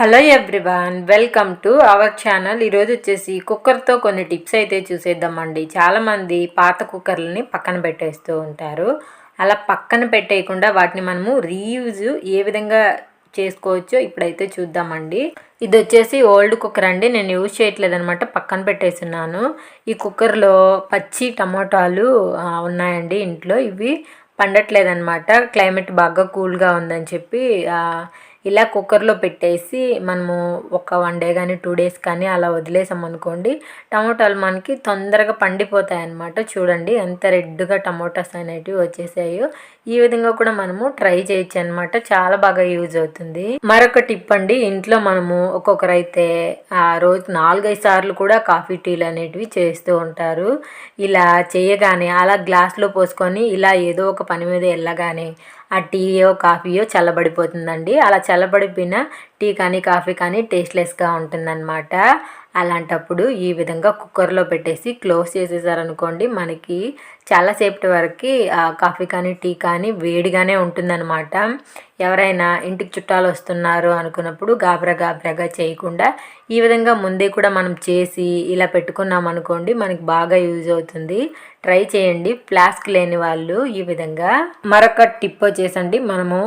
Hello everyone, welcome to our channel. ఈరోజు వచ్చేసి కుక్కర్తో కొన్ని టిప్స్ అయితే చూసేద్దామండి. చాలామంది పాత కుక్కర్లని పక్కన పెట్టేస్తూ ఉంటారు. అలా పక్కన పెట్టేయకుండా వాటిని మనము రీయూజ్ ఏ విధంగా చేసుకోవచ్చో ఇప్పుడైతే చూద్దామండి. ఇది వచ్చేసి ఓల్డ్ కుక్కర్ అండి, నేను యూజ్ చేయట్లేదు అనమాట, పక్కన పెట్టేస్తున్నాను. ఈ కుక్కర్లో పచ్చి టమోటాలు ఉన్నాయండి ఇంట్లో. ఇవి పండట్లేదన్నమాట, క్లైమేట్ బాగా కూల్గా ఉందని చెప్పి ఇలా కుక్కర్లో పెట్టేసి మనము ఒక 1 డే కానీ 2 డేస్ కానీ అలా వదిలేసాం అనుకోండి, టమోటాలు మనకి తొందరగా పండిపోతాయి అన్నమాట. చూడండి ఎంత రెడ్గా టమోటాస్ అనేటివి వచ్చేసాయో. ఈ విధంగా కూడా మనము ట్రై చేయొచ్చు అనమాట, చాలా బాగా యూజ్ అవుతుంది. మరొక టిప్ అండి, ఇంట్లో మనము ఒక్కొక్కరైతే రోజు 4-5 సార్లు కూడా కాఫీ టీలు అనేటివి చేస్తూ ఉంటారు. ఇలా చేయగానే అలా గ్లాస్లో పోసుకొని ఇలా ఏదో ఒక పని మీద వెళ్ళగానే ఆ టీయో కాఫీయో చల్లబడిపోతుందండి. అలా చల్లబడిపోయిన టీ కానీ కాఫీ కానీ టేస్ట్లెస్గా ఉంటుందన్నమాట. అలాంటప్పుడు ఈ విధంగా కుక్కర్లో పెట్టేసి క్లోజ్ చేసేసారనుకోండి, మనకి చాలాసేపటి వరకు కాఫీ కానీ టీ కానీ వేడిగానే ఉంటుందన్నమాట. ఎవరైనా ఇంటికి చుట్టాలు వస్తున్నారు అనుకున్నప్పుడు గాబరాగా చేయకుండా ఈ విధంగా ముందే కూడా మనం చేసి ఇలా పెట్టుకున్నాం అనుకోండి, మనకి బాగా యూజ్ అవుతుంది. ట్రై చేయండి ఫ్లాస్క్ లేని వాళ్ళు ఈ విధంగా. మరొక టిప్ వచ్చేసండి, మనము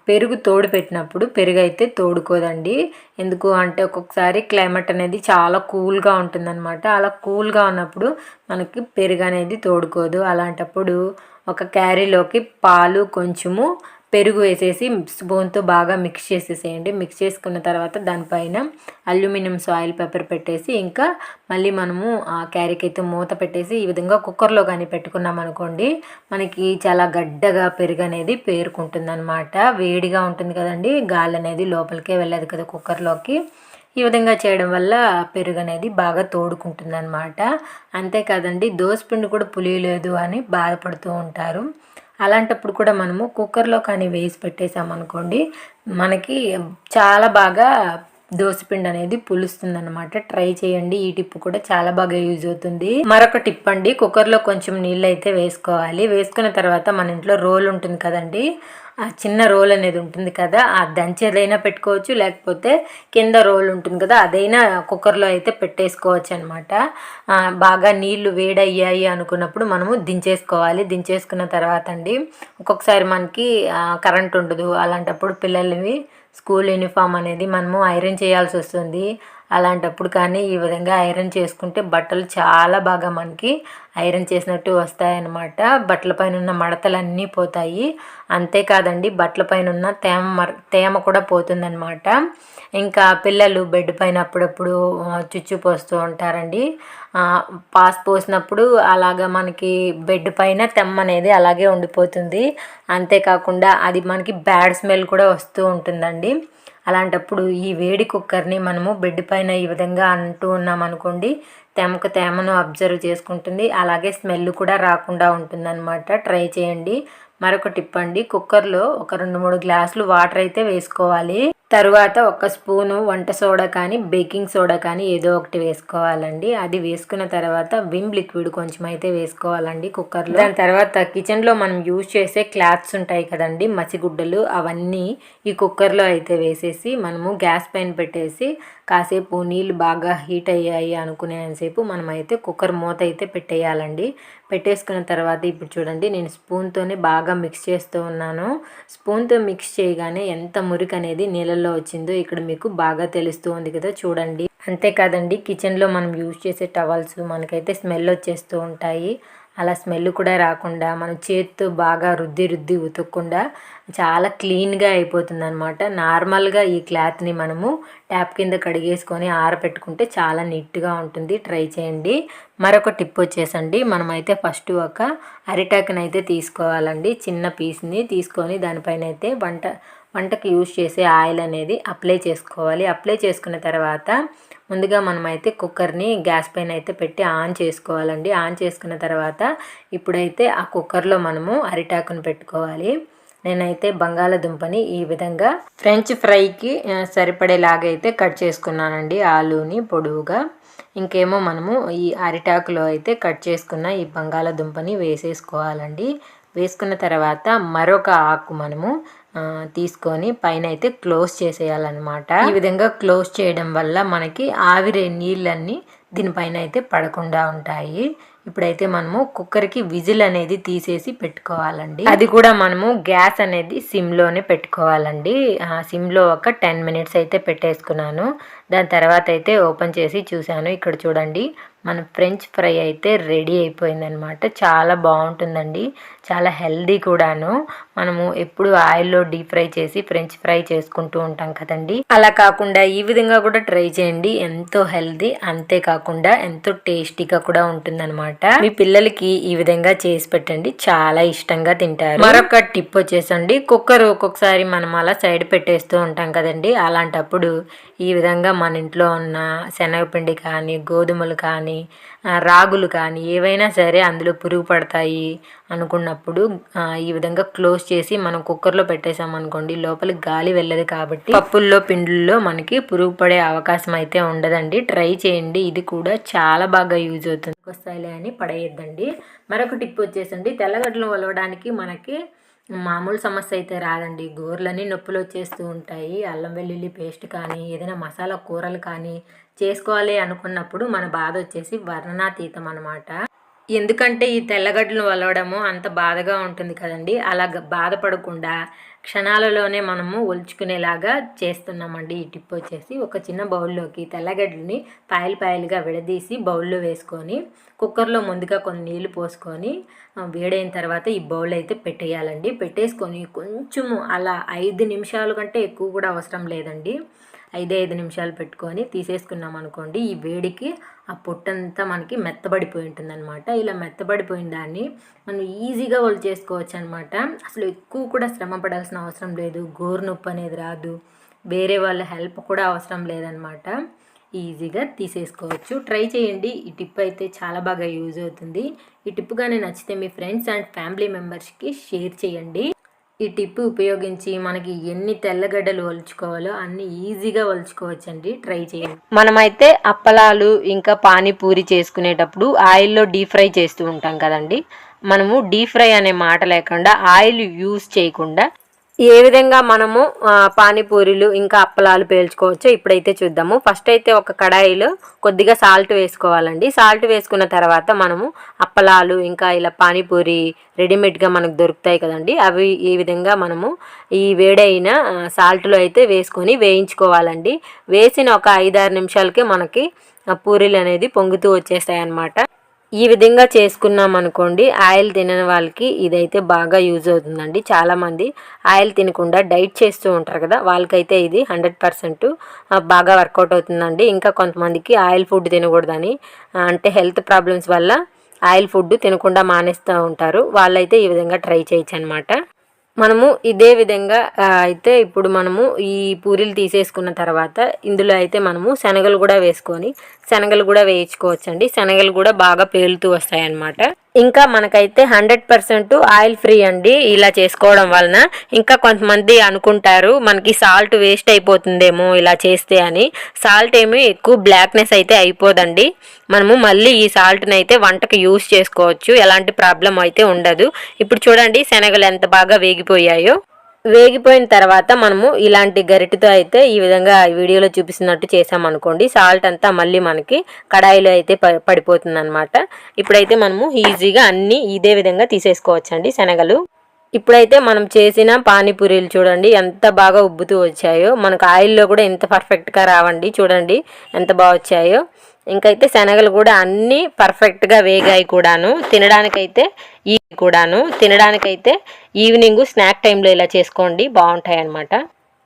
పెరుగు తోడు పెట్టినప్పుడు పెరుగు అయితే తోడుకోదండి. ఎందుకు అంటే ఒక్కొక్కసారి క్లైమేట్ అనేది చాలా కూల్గా ఉంటుందన్నమాట. అలా కూల్గా ఉన్నప్పుడు మనకి పెరుగు అనేది తోడుకోదు. అలాంటప్పుడు ఒక క్యారీలోకి పాలు కొంచెము పెరుగు వేసేసి స్పూన్తో బాగా మిక్స్ చేసేసేయండి. మిక్స్ చేసుకున్న తర్వాత దానిపైన అల్యూమినియం ఫాయిల్ పేపర్ పెట్టేసి ఇంకా మళ్ళీ మనము ఆ క్యారీకి అయితే మూత పెట్టేసి ఈ విధంగా కుక్కర్లో కానీ పెట్టుకున్నాం అనుకోండి, మనకి చాలా గడ్డగా పెరుగు అనేది పేరుకుంటుంది అనమాట. వేడిగా ఉంటుంది కదండి, గాలి అనేది లోపలికే వెళ్ళదు కదా కుక్కర్లోకి. ఈ విధంగా చేయడం వల్ల పెరుగు అనేది బాగా తోడుకుంటుంది అనమాట. అంతేకాదండి, దోసపిండి కూడా పులియలేదు అని బాధపడుతూ ఉంటారు. అలాంటప్పుడు కూడా మనము కుక్కర్లో కానీ వేసి పెట్టేసామనుకోండి, మనకి చాలా బాగా దోసపిండి అనేది పులుస్తుంది అనమాట. ట్రై చేయండి, ఈ టిప్ కూడా చాలా బాగా యూజ్ అవుతుంది. మరొక టిప్ అండి, కుక్కర్లో కొంచెం నీళ్ళు అయితే వేసుకోవాలి. వేసుకున్న తర్వాత మన ఇంట్లో రోల్ ఉంటుంది కదండి, ఆ చిన్న రోల్ అనేది ఉంటుంది కదా, ఆ దంచేదైనా పెట్టుకోవచ్చు, లేకపోతే కింద రోల్ ఉంటుంది కదా అదైనా కుక్కర్లో అయితే పెట్టేసుకోవచ్చు అనమాట. బాగా నీళ్లు వేడయ్యాయి అనుకున్నప్పుడు మనము దించేసుకోవాలి. దించేసుకున్న తర్వాత అండి, ఒక్కొక్కసారి మనకి కరెంట్ ఉండదు. అలాంటప్పుడు పిల్లలవి స్కూల్ యూనిఫామ్ అనేది మనము ఐరన్ చేయాల్సి వస్తుంది. అలాంటప్పుడు కానీ ఈ విధంగా ఐరన్ చేసుకుంటే బట్టలు చాలా బాగా మనకి ఐరన్ చేసినట్టు వస్తాయన్నమాట. బట్టల పైన ఉన్న మడతలన్నీ పోతాయి. అంతేకాదండి, బట్టల పైన ఉన్న తేమ కూడా పోతుందన్నమాట. ఇంకా పిల్లలు బెడ్ పైన అప్పుడప్పుడు చుచ్చు పోస్తూ ఉంటారండి. పాస్ పోసినప్పుడు అలాగా మనకి బెడ్ పైన తెమ్మ అనేది అలాగే ఉండిపోతుంది. అంతేకాకుండా అది మనకి బ్యాడ్ స్మెల్ కూడా వస్తూ ఉంటుందండి. అలాంటప్పుడు ఈ వేడి కుక్కర్ని మనము బెడ్ పైన ఈ విధంగా అంటూ ఉన్నాం అనుకోండి, తేమను అబ్జర్వ్ చేసుకుంటుంది, అలాగే స్మెల్ కూడా రాకుండా ఉంటుందన్నమాట. ట్రై చేయండి. మరొక టిప్ అండి, కుక్కర్లో ఒక 2-3 గ్లాసులు వాటర్ అయితే వేసుకోవాలి. తరువాత 1 స్పూను వంట సోడా కానీ బేకింగ్ సోడా కానీ ఏదో ఒకటి వేసుకోవాలండి. అది వేసుకున్న తర్వాత విమ్ లిక్విడ్ కొంచెం అయితే వేసుకోవాలండి కుక్కర్లో. దాని తర్వాత కిచెన్లో మనం యూజ్ చేసే క్లాత్స్ ఉంటాయి కదండి, మసిగుడ్డలు, అవన్నీ ఈ కుక్కర్లో అయితే వేసేసి మనము గ్యాస్ పైన పెట్టేసి కాసేపు నీళ్ళు బాగా హీట్ అయ్యాయి అనుకునేసేపు మనమైతే కుక్కర్ మూత అయితే పెట్టేయాలండి. పెట్టేసుకున్న తర్వాత ఇప్పుడు చూడండి, నేను స్పూన్తోనే బాగా మిక్స్ చేస్తూ ఉన్నాను. స్పూన్తో మిక్స్ చేయగానే ఎంత మురికి అనేది నీళ్ళల్లో వచ్చిందో ఇక్కడ మీకు బాగా తెలుస్తూ ఉంది కదా, చూడండి. అంతేకాదండి, కిచెన్లో మనం యూజ్ చేసే టవల్స్ మనకైతే స్మెల్ వచ్చేస్తూ ఉంటాయి. అలా స్మెల్ కూడా రాకుండా మనం చేతితో బాగా రుద్ది ఉతకకుండా చాలా క్లీన్గా అయిపోతుంది అనమాట. నార్మల్గా ఈ క్లాత్ని మనము ట్యాప్ కింద కడిగేసుకొని ఆరబెట్టుకుంటే చాలా నీట్గా ఉంటుంది. ట్రై చేయండి. మరొక టిప్ వచ్చేసండి, మనమైతే ఫస్ట్ ఒక అరిటాకుని అయితే తీసుకోవాలండి. చిన్న పీస్ని తీసుకొని దానిపైన అయితే వంటకి యూజ్ చేసే ఆయిల్ అనేది అప్లై చేసుకోవాలి. అప్లై చేసుకున్న తర్వాత ముందుగా మనమైతే కుక్కర్ని గ్యాస్ పైన అయితే పెట్టి ఆన్ చేసుకోవాలండి. ఆన్ చేసుకున్న తర్వాత ఇప్పుడైతే ఆ కుక్కర్లో మనము అరిటాకును పెట్టుకోవాలి. నేనైతే బంగాళదుంపని ఈ విధంగా ఫ్రెంచ్ ఫ్రైకి సరిపడేలాగా అయితే కట్ చేసుకున్నానండి, ఆలూని పొడవుగా. ఇంకేమో మనము ఈ అరిటాకులో అయితే కట్ చేసుకున్న ఈ బంగాళదుంపని వేసేసుకోవాలండి. వేసుకున్న తర్వాత మరొక ఆకు మనము తీసుకొని పైన అయితే క్లోజ్ చేసేయాలన్నమాట. ఈ విధంగా క్లోజ్ చేయడం వల్ల మనకి ఆవిరి నీళ్ళన్నీ దీనిపైన అయితే పడకుండా ఉంటాయి. ఇప్పుడైతే మనము కుక్కర్కి విజిల్ అనేది తీసేసి పెట్టుకోవాలండి. అది కూడా మనము గ్యాస్ అనేది సిమ్లోనే పెట్టుకోవాలండి. సిమ్లో ఒక 10 మినిట్స్ అయితే పెట్టేసుకున్నాను. దాని తర్వాత అయితే ఓపెన్ చేసి చూశాను. ఇక్కడ చూడండి మన ఫ్రెంచ్ ఫ్రై అయితే రెడీ అయిపోయిందనమాట. చాలా బాగుంటుందండి, చాలా హెల్దీ కూడాను. మనము ఎప్పుడు ఆయిల్లో డీప్ ఫ్రై చేసి ఫ్రెంచ్ ఫ్రై చేసుకుంటూ ఉంటాం కదండి, అలా కాకుండా ఈ విధంగా కూడా ట్రై చేయండి. ఎంతో హెల్దీ, అంతేకాకుండా ఎంతో టేస్టీగా కూడా ఉంటుందన్నమాట. మీ పిల్లలకి ఈ విధంగా చేసి పెట్టండి, చాలా ఇష్టంగా తింటారు. మరొక టిప్ వచ్చేసండి, కుక్కర్ ఒక్కొక్కసారి మనం అలా సైడ్ పెట్టేస్తూ ఉంటాం కదండి, అలాంటప్పుడు ఈ విధంగా మన ఇంట్లో ఉన్న శనగపిండి కానీ, గోధుమలు కానీ, రాగులు కానీ ఏవైనా సరే అందులో పురుగు పడతాయి అనుకున్నప్పుడు ఈ విధంగా క్లోజ్ చేసి మనం కుక్కర్లో పెట్టేసామనుకోండి, లోపలికి గాలి వెళ్ళదు కాబట్టి పప్పుల్లో పిండిల్లో మనకి పురుగు పడే అవకాశం అయితే ఉండదండి. ట్రై చేయండి, ఇది కూడా చాలా బాగా యూజ్ అవుతుంది. వస్తాయిలే అని పడేయద్దండి. మరొక టిప్ వచ్చేసండి, తెల్లగడ్డలు ఒలవడానికి మనకి మామూలు సమస్య అయితే రాదండి. గోర్లన్నీ నొప్పులు వచ్చేస్తూ ఉంటాయి. అల్లం వెల్లుల్లి పేస్ట్ కానీ, ఏదైనా మసాలా కూరలు కానీ చేసుకోవాలి అనుకున్నప్పుడు మన బాధ వచ్చేసి వర్ణనాతీతం అనమాట. ఎందుకంటే ఈ తెల్లగడ్డలు వలవడము అంత బాధగా ఉంటుంది కదండి, అలా బాధపడకుండా క్షణాలలోనే మనము ఒలుచుకునేలాగా చేస్తున్నామండి. ఈ టిప్ వచ్చేసి, ఒక చిన్న బౌల్లోకి తెల్లగడ్డలని పాయలుగా విడదీసి బౌల్లో వేసుకొని కుక్కర్లో ముందుగా కొన్ని నీళ్లు పోసుకొని వేడైన తర్వాత ఈ బౌల్ అయితే పెట్టేయాలండి. పెట్టేసుకొని కొంచెము అలా 5 నిమిషాల కంటే ఎక్కువ కూడా అవసరం లేదండి, 5 నిమిషాలు పెట్టుకొని తీసేసుకున్నాం అనుకోండి, ఈ వేడికి ఆ పొట్టంతా మనకి మెత్తబడిపోయి ఉంటుంది అనమాట. ఇలా మెత్తబడిపోయిన దాన్ని మనం ఈజీగా వాళ్ళు చేసుకోవచ్చు అనమాట. అసలు ఎక్కువ కూడా శ్రమ పడాల్సిన అవసరం లేదు, గోరు నొప్పి అనేది రాదు, వేరే వాళ్ళ హెల్ప్ కూడా అవసరం లేదనమాట. ఈజీగా తీసేసుకోవచ్చు. ట్రై చేయండి, ఈ టిప్ అయితే చాలా బాగా యూజ్ అవుతుంది. ఈ టిప్ కానీ నచ్చితే మీ ఫ్రెండ్స్ అండ్ ఫ్యామిలీ మెంబర్స్కి షేర్ చేయండి. ఈ టిప్ ఉపయోగించి మనకి ఎన్ని తెల్లగడ్డలు ఒలుచుకోవాలో అన్ని ఈజీగా ఒలుచుకోవచ్చండి. ట్రై చేయండి. మనమైతే అప్పలాలు ఇంకా పానీపూరి చేసుకునేటప్పుడు ఆయిల్లో డీప్ ఫ్రై చేస్తూ ఉంటాం కదండి, మనము డీప్ ఫ్రై అనే మాట లేకుండా ఆయిల్ యూజ్ చేయకుండా ఏ విధంగా మనము పానీపూరీలు ఇంకా అప్పలాలు పేల్చుకోవచ్చో ఇప్పుడైతే చూద్దాము. ఫస్ట్ అయితే ఒక కడాయిలో కొద్దిగా సాల్ట్ వేసుకోవాలండి. సాల్ట్ వేసుకున్న తర్వాత మనము అప్పలాలు ఇంకా ఇలా పానీపూరి రెడీమేడ్గా మనకు దొరుకుతాయి కదండి, అవి ఈ విధంగా మనము ఈ వేడైన సాల్ట్లో అయితే వేసుకొని వేయించుకోవాలండి. వేసిన ఒక 5-6 నిమిషాలకే మనకి పూరీలు అనేది పొంగుతూ వచ్చేస్తాయి అన్నమాట. ఈ విధంగా చేసుకున్నాం అనుకోండి, ఆయిల్ తినని వాళ్ళకి ఇదైతే బాగా యూజ్ అవుతుందండి. చాలామంది ఆయిల్ తినకుండా డైట్ చేస్తూ ఉంటారు కదా, వాళ్ళకైతే ఇది 100% బాగా వర్కౌట్ అవుతుందండి. ఇంకా కొంతమందికి ఆయిల్ ఫుడ్ తినకూడదని, అంటే హెల్త్ ప్రాబ్లమ్స్ వల్ల ఆయిల్ ఫుడ్ తినకుండా మానేస్తూ ఉంటారు, వాళ్ళైతే ఈ విధంగా ట్రై చేయొచ్చు అనమాట. మనము ఇదే విధంగా అయితే ఇప్పుడు మనము ఈ పూరీలు తీసేసుకున్న తర్వాత ఇందులో అయితే మనము శనగలు కూడా వేసుకొని శనగలు కూడా వేయించుకోవచ్చండి. శనగలు కూడా బాగా పేలుతూ వస్తాయి అన్నమాట. ఇంకా మనకైతే 100% ఆయిల్ ఫ్రీ అండి ఇలా చేసుకోవడం వలన. ఇంకా కొంతమంది అనుకుంటారు మనకి సాల్ట్ వేస్ట్ అయిపోతుందేమో ఇలా చేస్తే అని. సాల్ట్ ఏమీ ఎక్కువ బ్లాక్నెస్ అయితే అయిపోదండి. మనము మళ్ళీ ఈ సాల్ట్ని అయితే వంటకు యూస్ చేసుకోవచ్చు, ఎలాంటి ప్రాబ్లం అయితే ఉండదు. ఇప్పుడు చూడండి శనగలు ఎంత బాగా వేగిపోయాయో. వేగిపోయిన తర్వాత మనము ఇలాంటి గరిటెతో అయితే ఈ విధంగా వీడియోలో చూపిస్తున్నట్టు చేసామనుకోండి, సాల్ట్ అంతా మళ్ళీ మనకి కడాయిలో అయితే పడిపోతుంది అనమాట. ఇప్పుడైతే మనము ఈజీగా అన్నీ ఇదే విధంగా తీసేసుకోవచ్చండి శనగలు. ఇప్పుడైతే మనం చేసిన పానీపూరీలు చూడండి ఎంత బాగా ఉబ్బుతూ వచ్చాయో. మనకు ఆయిల్లో కూడా ఎంత పర్ఫెక్ట్గా రావండి, చూడండి ఎంత బాగా వచ్చాయో. ఇంకైతే శనగలు కూడా అన్నీ పర్ఫెక్ట్గా వేగాయి కూడాను. తినడానికైతే ఈవినింగ్ స్నాక్ టైంలో ఇలా చేసుకోండి, బాగుంటాయి అన్నమాట.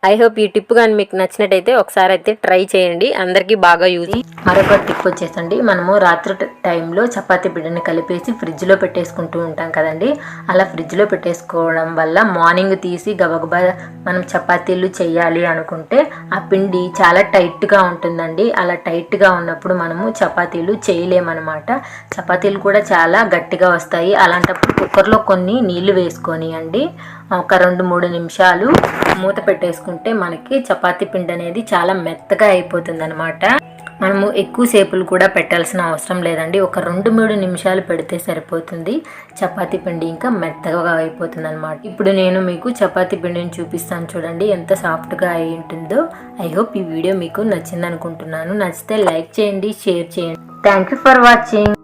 ఐ హోప్ ఈ టిప్ కానీ మీకు నచ్చినట్టయితే ఒకసారి అయితే ట్రై చేయండి, అందరికీ బాగా యూజ్. మరొక టిప్ వచ్చేసండి, మనము రాత్రి టైంలో చపాతీ పిండిని కలిపేసి ఫ్రిడ్జ్లో పెట్టేసుకుంటూ ఉంటాం కదండి. అలా ఫ్రిడ్జ్లో పెట్టేసుకోవడం వల్ల మార్నింగ్ తీసి గబగబా మనం చపాతీలు చేయాలి అనుకుంటే ఆ పిండి చాలా టైట్గా ఉంటుందండి. అలా టైట్గా ఉన్నప్పుడు మనము చపాతీలు చేయలేమన్నమాట. చపాతీలు కూడా చాలా గట్టిగా వస్తాయి. అలాంటప్పుడు కుక్కర్లో కొన్ని నీళ్లు వేసుకొని అండి ఒక 2-3 నిమిషాలు మూత పెట్టేసుకుంటే మనకి చపాతీ పిండి అనేది చాలా మెత్తగా అయిపోతుంది అనమాట. మనము ఎక్కువ సేపులు కూడా పెట్టాల్సిన అవసరం లేదండి. ఒక 2-3 నిమిషాలు పెడితే సరిపోతుంది. చపాతీ పిండి ఇంకా మెత్తగా అయిపోతుంది అనమాట. ఇప్పుడు నేను మీకు చపాతీ పిండిని చూపిస్తాను చూడండి, ఎంత సాఫ్ట్గా అయి ఉంటుందో. ఐ హోప్ ఈ వీడియో మీకు నచ్చింది అనుకుంటున్నాను. నచ్చితే లైక్ చేయండి, షేర్ చేయండి. Thank you for watching.